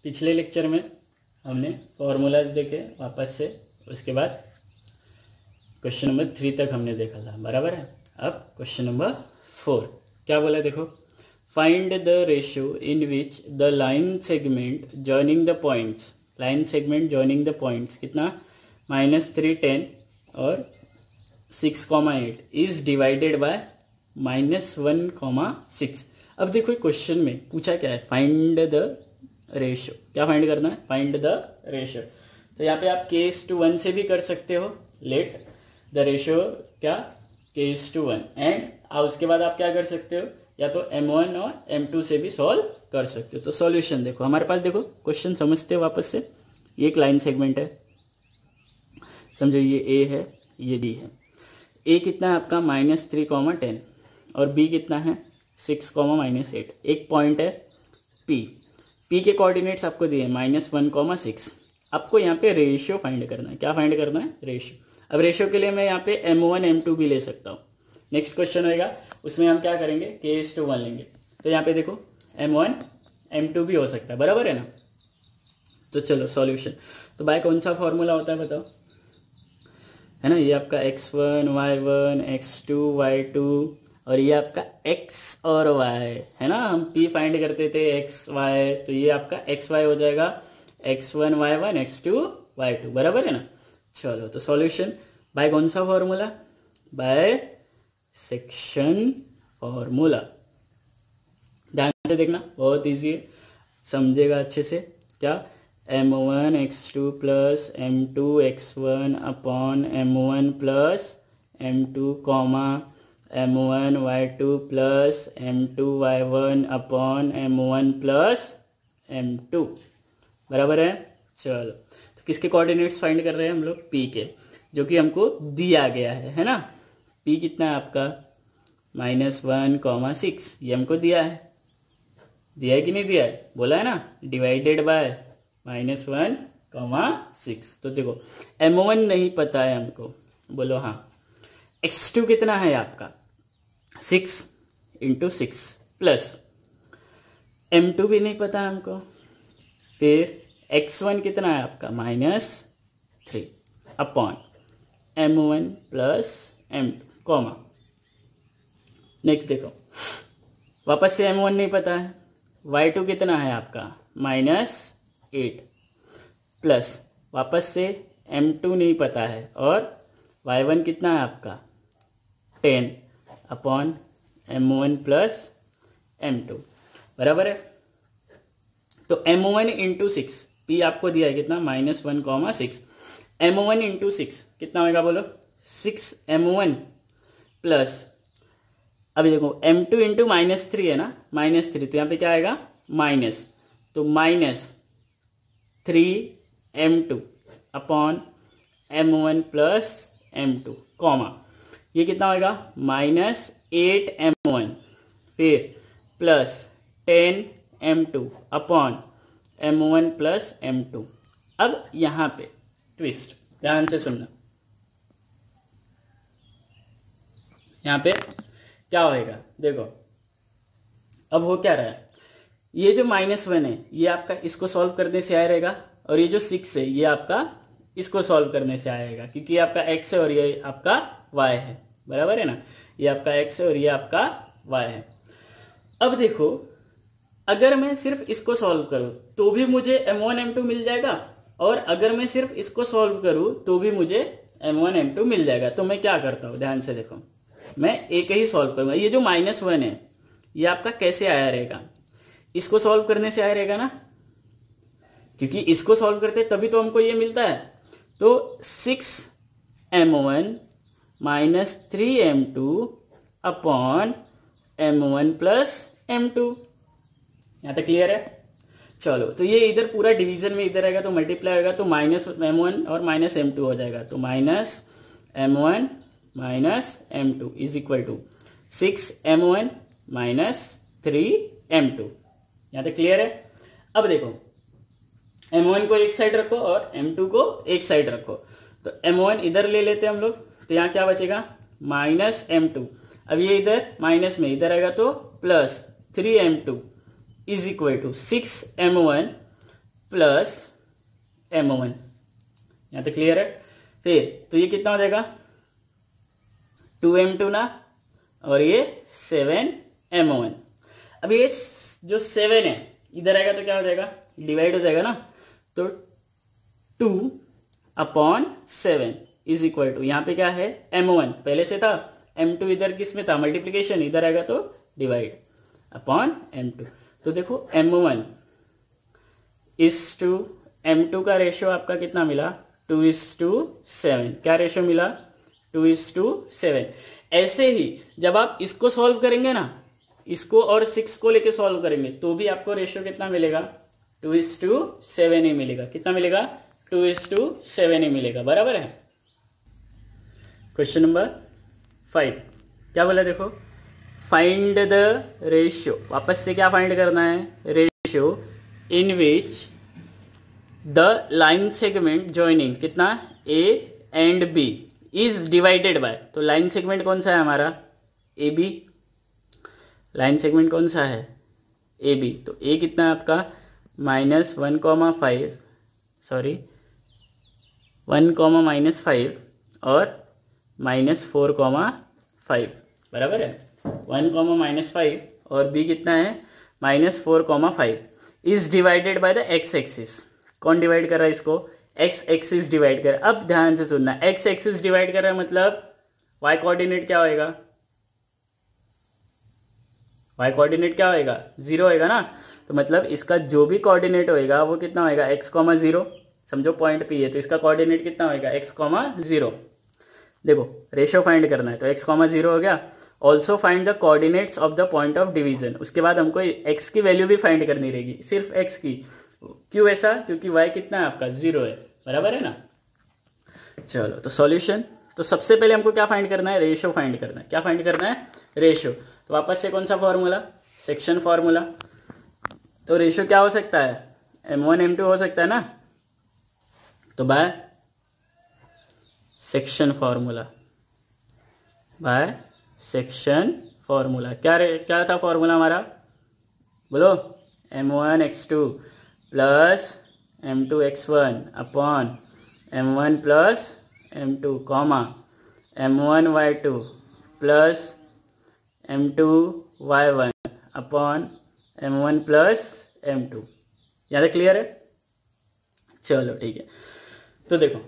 पिछले लेक्चर में हमने फॉर्मूलाज देखे वापस से, उसके बाद क्वेश्चन नंबर 3 तक हमने देखा था, बराबर है। अब क्वेश्चन नंबर 4 क्या बोला देखो, find the ratio in which the line segment joining the points, line segment joining the points कितना -3 10 और 6,8 इज डिवाइडेड बाय -1,6। अब देखो क्वेश्चन में पूछा क्या है, फाइंड द रेशियो, क्या फाइंड करना है, फाइंड द रेशियो। तो यहाँ पे आप k:1 से भी कर सकते हो, लेट द रेशियो क्या k:1 एंड उसके बाद आप क्या कर सकते हो, या तो m1 और m2 से भी सॉल्व कर सकते हो। तो सॉल्यूशन देखो हमारे पास, देखो क्वेश्चन समझते हो वापस से। ये एक लाइन सेगमेंट है, समझो ये A है, ये B है। A कितना है आपका -3, 10 और B कितना है 6, -8। एक पॉइंट है P के कोऑर्डिनेट्स आपको दिए -1,6। आपको यहाँ पे रेशियो फाइंड करना है। क्या फाइंड करना है, रेशियो। अब रेशियो के लिए मैं यहाँ पे m1 m2 भी ले सकता हूँ। नेक्स्ट क्वेश्चन होएगा, उसमें हम क्या करेंगे, k:1 लेंगे। तो यहाँ पे देखो m1 m2 भी हो सकता है, बराबर है ना। तो चलो सॉल्यूशन, तो बाय कौन सा फॉर्मूला होता है बताओ, है ना। ये आपका x1 y1 x2 y2 और ये आपका x और y है ना। हम p फाइंड करते थे x y, तो ये आपका x y हो जाएगा x1 y1 x2 y2, बराबर है ना। चलो तो सॉल्यूशन बाय कौन सा फॉर्मूला, बाय सेक्शन फॉर्मूला। ध्यान से देखना, बहुत इजी है, समझेगा अच्छे से। क्या m1 x2 plus m2 x1 upon m1 plus m2 comma m1 y2 plus m2 y1 upon m1 plus m2, बराबर है। चलो तो किसके कोऑर्डिनेट्स फाइंड कर रहे हैं हम लोग, p के, जो कि हमको दिया गया है ना। p कितना है आपका -1,6, ये हमको दिया है कि नहीं दिया है, बोला है ना, डिवाइडेड बाय -1,6। तो देखो m1 नहीं पता है हमको, बोलो हाँ। x2 कितना है आपका 6 × 6 प्लस m2 भी नहीं पता हमको। फिर x1 कितना है आपका -3 upon m1 plus m2 comma. Next देखो वापस से m1 नहीं पता है, y2 कितना है आपका -8 प्लस वापस से m2 नहीं पता है, और y1 कितना है आपका 10 अपॉन m1 प्लस m2, बराबर है। तो m1 × 6, p आपको दिया है कितना -1,6, m1 × 6 कितना होगा बोलो 6 m1 प्लस, अभी देखो m2 × -3 है ना, -3, तो यहाँ पे क्या आएगा माइनस, तो -3 m2 upon m1 plus m2 comma, ये कितना होगा -8 m1 फिर plus 10 m2 upon m1 plus m2। अब यहाँ पे ट्विस्ट, ध्यान से सुनना, यहाँ पे क्या होएगा देखो। अब हो क्या रहा है, ये जो -1 है ये आपका इसको सॉल्व करने से आया रहेगा, और ये जो 6 है ये आपका इसको सॉल्व करने से आएगा, क्योंकि ये आपका x है और ये आपका y है, बराबर है ना। ये आपका x है और ये आपका y है। अब देखो अगर मैं सिर्फ इसको सॉल्व करूं तो भी मुझे m1 m2 मिल जाएगा, और अगर मैं सिर्फ इसको सॉल्व करूं तो भी मुझे m1 m2 मिल जाएगा। तो मैं क्या करता हूं, ध्यान से देखो, मैं एक ही सॉल्व करूंगा। ये जो -1 है ये आपका कैसे आया रहेगा, इसको सॉल्व करने से आया रहेगा ना, क्योंकि इसको सॉल्व करते तभी तो हमको ये मिलता है। तो 6 m1 -3 m2 upon m1 plus m2, यहाँ तक क्लियर है। चलो तो ये इधर पूरा डिवीजन में इधर आएगा तो मल्टीप्लाई होगा, तो -m1 और -m2 हो जाएगा, तो -m1 -m2 is equal to 6 m1 -3 m2, यहाँ तक क्लियर है। अब देखो m1 को एक साइड रखो और m2 को एक साइड रखो, तो m1 इधर ले लेते हैं हम लोग, तो यहाँ क्या बचेगा -m2। अब ये इधर माइनस में इधर आएगा तो +3m2 is equal to 6m1 plus M1। यहाँ तक क्लियर है? फिर तो ये कितना हो जाएगा 2M2 ना, और ये 7M1। अब ये जो 7 है इधर आएगा तो क्या हो जाएगा, डिवाइड हो जाएगा ना, तो 2/7 इज इक्वल टू, यहाँ पे क्या है M1 पहले से था, M2 इधर किस में था, मल्टीप्लीकेशन, इधर आएगा तो डिवाइड अपॉन M2। तो देखो M1 इज टू M2 का रेशियो आपका कितना मिला, 2:7। क्या रेशियो मिला, 2:7। ऐसे ही जब आप इसको सॉल्व करेंगे ना, इसको और 6 को लेके सॉल्व करेंगे तो भी आपको रेशियो कितना मिलेगा, 2:7 ही मिलेगा। कितना मिलेगा, 2:7 ही मिलेगा। बराबर है। क्वेश्चन नंबर 5 क्या बोला, देखो फाइंड द रेशियो, वापस से क्या फाइंड करना है, ratio in which the line segment joining कितना A and B is divided by. तो लाइन सेगमेंट कौन सा है हमारा, ए बी। लाइन सेगमेंट कौन सा है, ए बी। तो ए कितना है आपका -1,5, सॉरी 1,-5 और -4,5। बराबर है, 1,-5 और बी कितना है -4,5 is divided by the x axis. कौन डिवाइड कर रहा है इसको, एक्स एक्सिस डिवाइड कर। अब ध्यान से सुनना, एक्स एक्सिस डिवाइड कर रहा है मतलब वाई कोऑर्डिनेट क्या होएगा, वाई कोऑर्डिनेट क्या होएगा, 0 होएगा ना। तो मतलब इसका जो भी कोऑर्डिनेट होएगा वो कितना होएगा, x,0। समझो पॉइंट पी है तो इसका कोऑर्डिनेट कितना होएगा, x,0। देखो रेशियो फाइंड करना है तो x,0 हो गया। Also find the coordinates of the point of division. उसके बाद हमको x की वैल्यू भी फाइंड करनी रहेगी, सिर्फ x की। क्यों ऐसा, क्योंकि y कितना है आपका 0 है। बराबर है ना। चलो तो सॉल्यूशन, तो सबसे पहले हमको क्या फाइंड करना है, रेशियो फाइंड करना है। क्या फाइंड करना है, रेशियो। तो वापस से कौन सा फॉर्मूला, सेक्शन फॉर्मूला। तो रेशियो क्या हो सकता है, M1 M2 हो सकता है ना, तो by section formula, by section formula. क्या था फॉर्मूला हमारा, बोलो, M1 X2 plus M2 X1 upon M1 plus M2 comma M1 Y2 plus M2 Y1 upon M1 plus M2। यहाँ तक क्लियर है। चलो ठीक है। तो देखो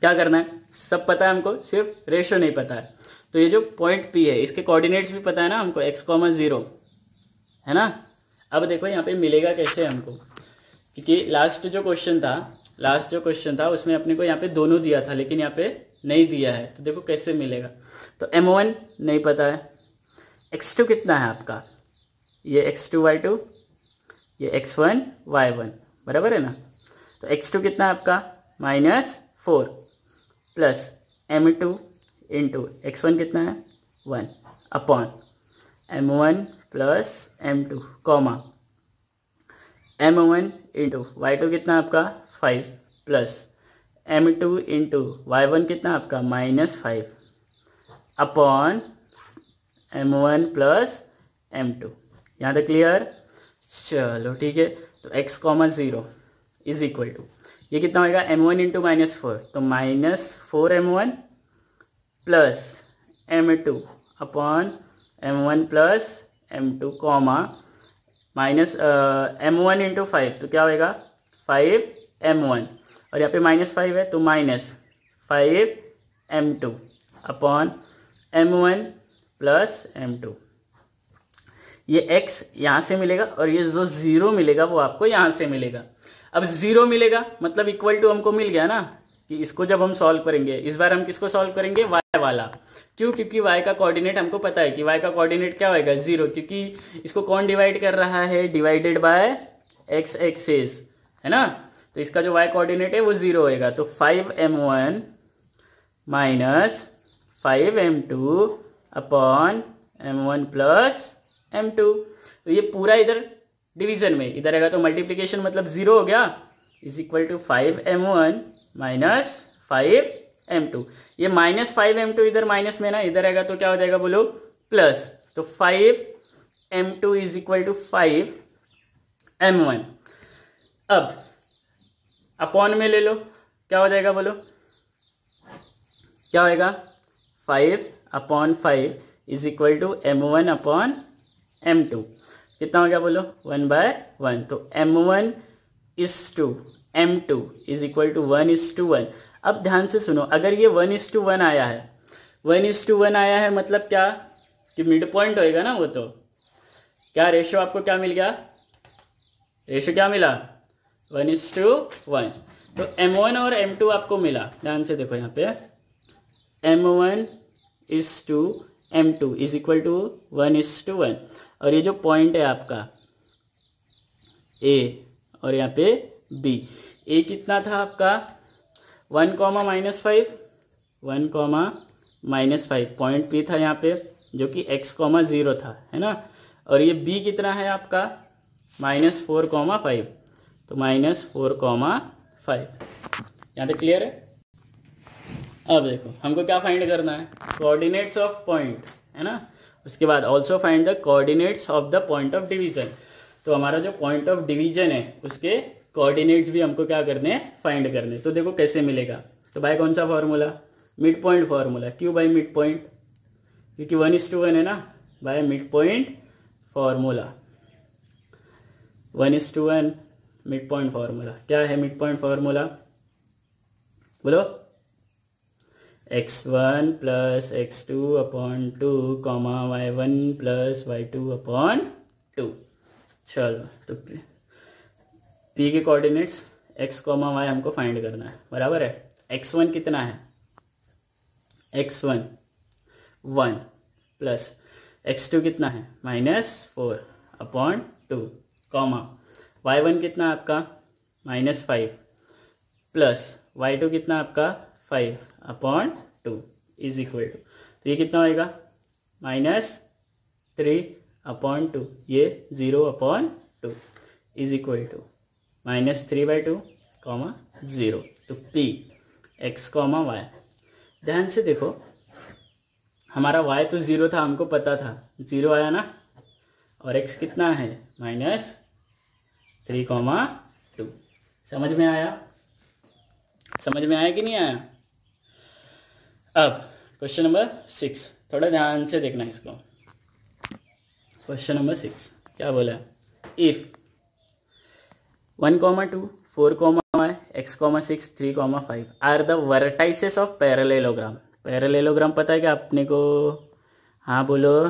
क्या करना है, सब पता है हमको, सिर्फ रेशियो नहीं पता है। तो ये जो पॉइंट P है इसके कोऑर्डिनेट्स भी पता है ना हमको, x,0 है ना। अब देखो यहाँ पे मिलेगा कैसे हमको, क्योंकि लास्ट जो क्वेश्चन था उसमें अपने को यहाँ पे दोनों दिया था, लेकिन यहाँ पे नहीं दिया है। तो देखो कैसे मिलेगा। तो M1 नहीं पता है, X2 कितना है आपका, ये X2 Y2, ये X1 Y1। बराबर है ना। तो X2 कितना है आपका -4 प्लस M2 इंटू X1 कितना है 1 upon M1 plus M2 comma M1 into Y2 कितना आपका 5 प्लस M2 इंटू Y1 कितना आपका -5 अपॉन M1 प्लस M2। यहाँ तक क्लियर। चलो ठीक है। तो x,0 इज इक्वल टू, ये कितना होगा M1 इंटू -4, तो -4M1 plus M2 upon M1 plus M2 comma minus M1 into 5, तो क्या होएगा 5M1 और यहाँ पे -5 है तो -5M2 upon M1 plus M2। ये x यहाँ से मिलेगा और ये जो 0 मिलेगा वो आपको यहाँ से मिलेगा। अब 0 मिलेगा मतलब इक्वल टू हमको मिल गया ना, कि इसको जब हम सॉल्व करेंगे, इस बार हम किसको सॉल्व करेंगे, y वाला। क्यों, क्योंकि y का कोऑर्डिनेट हमको पता है कि y का कोऑर्डिनेट क्या होएगा 0, क्योंकि इसको कौन डिवाइड कर रहा है, डिवाइडेड बाय x एक्सिस, है ना। तो इसका जो y कोऑर्डिनेट है वो 0 होएगा। तो 5M1 minus 5M2 upon M1 plus M2। तो ये पूरा इधर डिवीजन में, इधर आएगा तो मल्टीप्लीकेशन मतलब 0 हो गया, is equal to 5M1 minus 5M2। ये -5M2 इधर माइनस में ना, इधर आएगा तो क्या हो जाएगा बोलो, प्लस। तो 5M2 is equal to 5 m1। अब अपॉन में ले लो, क्या हो जाएगा बोलो, क्या होएगा 5/5 is equal to m1 upon m2। कितना हो गया बोलो 1/1। तो m1 is to m2 is equal to 1:1। अब ध्यान से सुनो, अगर ये 1:1 आया है, 1:1 आया है मतलब क्या कि मिड पॉइंट होएगा ना वो। तो क्या रेशो आपको क्या मिल गया, रेशो क्या मिला 1:1। तो m1 और m2 आपको मिला। ध्यान से देखो यहाँ पे m1 is to m2 is equal to 1:1। और ये जो पॉइंट है आपका A और यहाँ पे B, A कितना था आपका 1, -5, 1, -5 पॉइंट P था यहाँ पे जो कि x, 0 था, है ना। और ये B कितना है आपका -4, 5, तो -4, 5। यहाँ तक क्लियर है। अब देखो हमको क्या फाइंड करना है, कोऑर्डिनेट्स ऑफ पॉइंट, है ना। उसके बाद also find the coordinates of the point of division. तो हमारा जो पॉइंट ऑफ डिवीजन है उसके कोऑर्डिनेट्स भी हमको क्या करने हैं, फाइंड करने। तो देखो कैसे मिलेगा, तो भाई कौन सा फॉर्मूला, मिड पॉइंट फॉर्मूला। क्यों भाई मिड पॉइंट, क्योंकि 1:1 है ना भाई, mid point formula 1:1 mid point formula. क्या है मिड पॉइंट फॉर्मूला बोलो, x1 + x2/2, y1 + y2/2। चलो तो p के कोऑर्डिनेट्स x, y हमको फाइंड करना है, बराबर है। x1 कितना है, x1 1 प्लस x2 कितना है -4/2, y1 कितना आपका -5 प्लस y2 कितना आपका 5/2 इज इक्वल टू, तो ये कितना होएगा -3/2, ये 0/2 इज इक्वल टू -3/2, 0। तो p x, y। ध्यान से देखो हमारा y तो 0 था, हमको पता था 0 आया ना, और x कितना है -3/2। समझ में आया, समझ में आया कि नहीं आया। अब क्वेश्चन नंबर 6, थोड़ा ध्यान से देखना इसको। क्वेश्चन नंबर 6 क्या बोला, if 1, 2, 4, y, x, 6, 3, 5 are the vertices of parallelogram. Parallelogram पता है क्या अपने को, हाँ बोलो,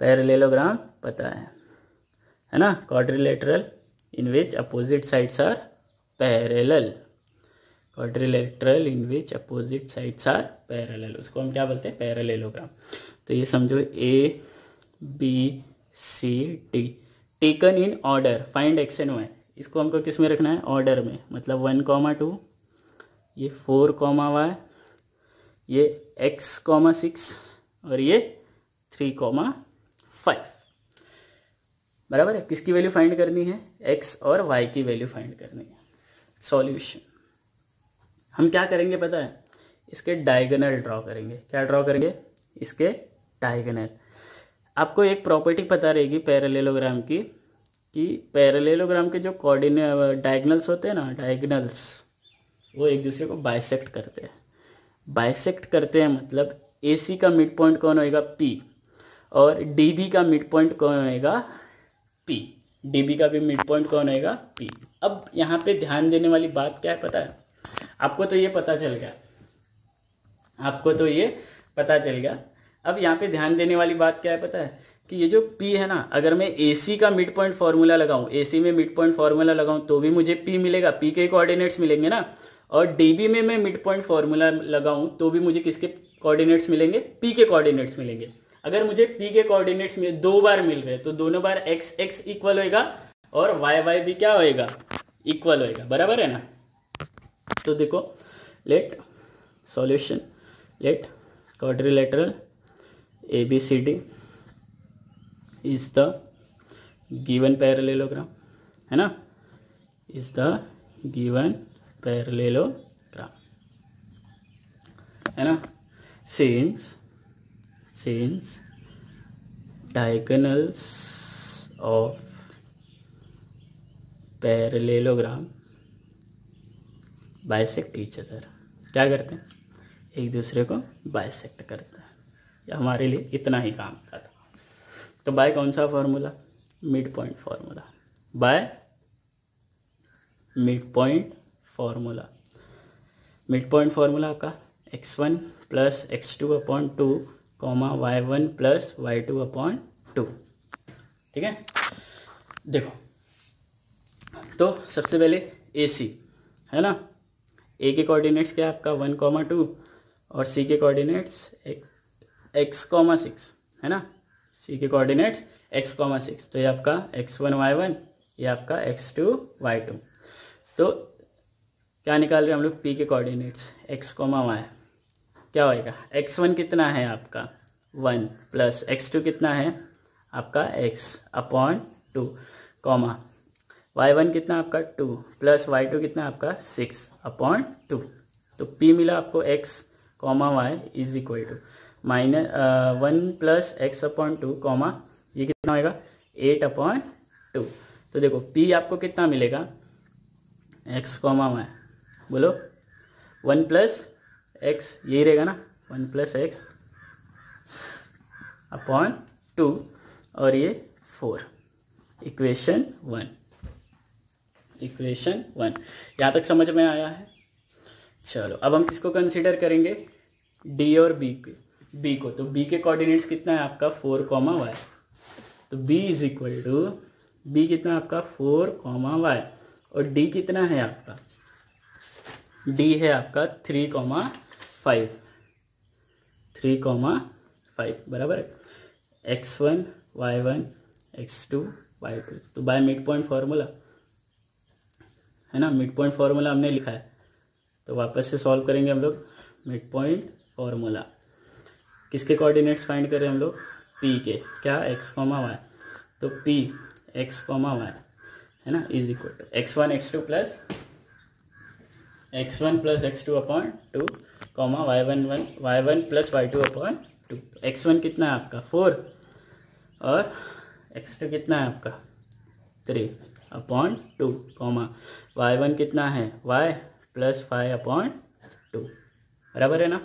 पैरेललोग्राम पता है ना, quadrilateral in which opposite sides are parallel, quadrilateral in which opposite sides are parallel, उसको हम क्या बोलते हैं, पैरेललोग्राम। तो ये समझो A B C D taken in order, find x and y। इसको हमको किस में रखना है, ऑर्डर में, मतलब 1, 2, ये 4, y, ये x, 6 और ये 3, 5, बराबर है। किसकी वैल्यू फाइंड करनी है, x और y की वैल्यू फाइंड करनी है। सॉल्यूशन हम क्या करेंगे पता है, इसके डायगोनल ड्रॉ करेंगे। क्या ड्रॉ करेंगे, इसके डायगोनल। आपको एक प्रॉपर्टी पता रहेगी पैरेललोग्राम की, कि पैरेललोग्राम के जो डायगोनल्स होते हैं ना, डायगोनल्स वो एक दूसरे को बाइसेक्ट करते हैं। बाइसेक्ट करते हैं मतलब AC का मिड पॉइंट कौन होएगा, P, और DB का मिड पॉइंट कौन होएगा, P। DB का भी मिड पॉइंट कौन होएगा, P। अब यहाँ पे ध्यान देने वाली बात क्या है पता है, आपको तो ये पता चल गया, आपको तो ये पता चल गया। अब यहाँ पे ध्यान देने वाली बात क्या है पता है, कि ये जो P है ना, अगर मैं AC का मिड पॉइंट फॉर्मूला लगाऊं, AC में मिड पॉइंट फॉर्मूला लगाऊं तो भी मुझे P मिलेगा, P के कोऑर्डिनेट्स मिलेंगे ना। और DB में मैं मिड पॉइंट फॉर्मूला लगाऊं तो भी मुझे किसके कोऑर्डिनेट्स मिलेंगे, P के कोऑर्डिनेट्स मिलेंगे। अगर मुझे P के कोऑर्डिनेट्स में 2 बार मिल रहे तो दोनों बार x x इक्वल होएगा और y y भी क्या होएगा, इक्वल होएगा, बराबर है ना। तो देखो let solution, let quadrilateral ABCD is the given parallelogram, है ना, इज द गिवन पैरेललोग्राम, है ना। Since diagonals of parallelogram bisect each other, क्या करते हैं, एक दूसरे को बाइसेक्ट करते हैं। या हमारे लिए इतना ही काम का था। तो बाय कौन सा formula, mid point formula, by mid point formula. Mid point formula आपका x1 plus x2 upon 2 comma y1 plus y2 upon 2। ठीक है, देखो तो सबसे पहले AC है ना, A के कोऑर्डिनेट्स क्या है आपका 1, 2 और C के कोऑर्डिनेट्स x, 6 है ना, C के कोऑर्डिनेट्स x, 6। तो ये आपका x1 y1, ये आपका x2 y2। तो क्या निकाल रहे हैं हम लोग, P के कोऑर्डिनेट्स x, y। क्या होएगा, x1 कितना है आपका 1 प्लस x2 कितना है आपका x अपॉन 2 कॉमा y1 कितना आपका 2 प्लस y2 कितना आपका 6 अपॉन 2। तो P मिला आपको x, y is equal to -1 plus x upon 2 comma ये कितना होएगा 8 अपॉन 2। तो देखो P आपको कितना मिलेगा x, y, बोलो 1 प्लस x, यही रहेगा ना 1 प्लस x अपॉन 2 और ये 4, इक्वेशन 1। इक्वेशन 1 यहाँ तक समझ में आया है। चलो अब हम किसको कंसीडर करेंगे, D और B को। तो B के कोऑर्डिनेट्स कितना है आपका 4, y। तो B is equal to, B कितना आपका 4, y और D कितना है आपका, D है आपका 3, 5, 3, 5 बराबर है x1 y1 x2 y2। तो बाय मिड पॉइंट फार्मूला है ना, मिड पॉइंट फार्मूला हमने लिखा है। तो वापस से सॉल्व करेंगे हम लोग मिड पॉइंट फार्मूला। किसके कोऑर्डिनेट्स फाइंड करें हम लोग, P के, क्या x, y। तो P x, y है ना is equal to x1 x2 plus x2 upon 2 comma y1 plus y2 upon 2। x1 कितना है आपका 4 और x2 कितना है आपका 3 अपॉन 2 कॉमा y1 कितना है y प्लस 5 अपॉन 2, बराबर है ना।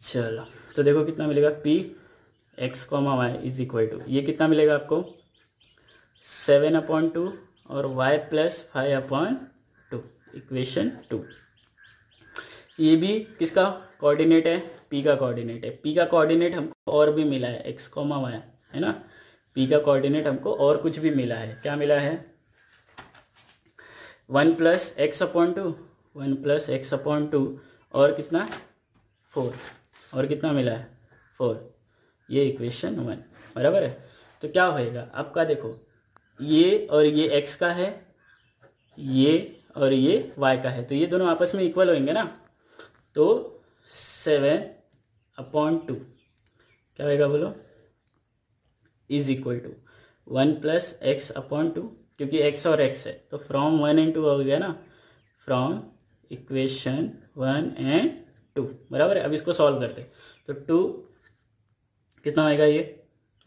चलो तो देखो कितना मिलेगा P x, y is equal to, ये कितना मिलेगा आपको 7 अपॉन 2 और y प्लस 5 अपॉन 2, इक्वेशन 2। ये भी किसका कोऑर्डिनेट है, P का कोऑर्डिनेट है। P का कोऑर्डिनेट हमको और भी मिला है x, y है ना, P का कोऑर्डिनेट हमको और कुछ भी मिला है। क्या मिला है 1 plus x upon 2, 1 plus x upon 2 और कितना 4, और कितना मिला है 4, ये इक्वेशन 1 बराबर है। तो क्या होएगा आपका, देखो ये और ये x का है, ये और ये y का है, तो ये दोनों आपस में इक्वल होंगे ना। तो 7 अपॉन 2 क्या होएगा बोलो, is equal to 1 plus x upon 2, क्योंकि x और x है तो फ्रॉम 1 and 2 हो गया ना, फ्रॉम इक्वेशन 1 and 2 बराबर है। अब इसको सॉल्व करते हैं तो 2 कितना होएगा ये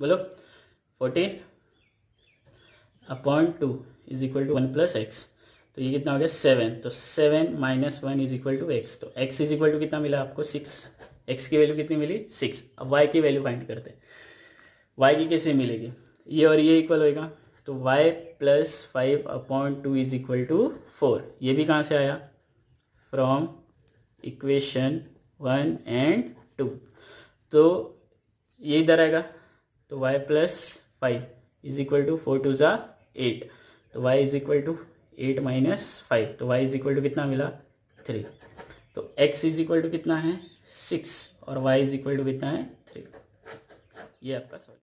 बोलो 14 upon 2 is equal to 1 plus x, तो ये कितना हो गया 7। तो 7 minus 1 is equal to x, तो x इज इक्वल टू कितना मिला आपको 6, x की वैल्यू कितनी मिली 6। अब y की वैल्यू फाइंड करते हैं, y की कैसे मिलेगी, ये और ये इक्वल होएगा, तो y plus 5 upon 2 is equal to 4। ये भी कहाँ से आया, फ्रॉम इक्वेशन 1 and 2। तो ये इधर आएगा, तो y plus 5 is equal to 4 2 ज़ा 8, तो y is equal to 8 minus 5, तो y इज इक्वल टू कितना मिला 3। तो x इज इक्वल टू कितना है 6 और y इज इक्वल टू कितना है 3। ये आपका सॉल्व।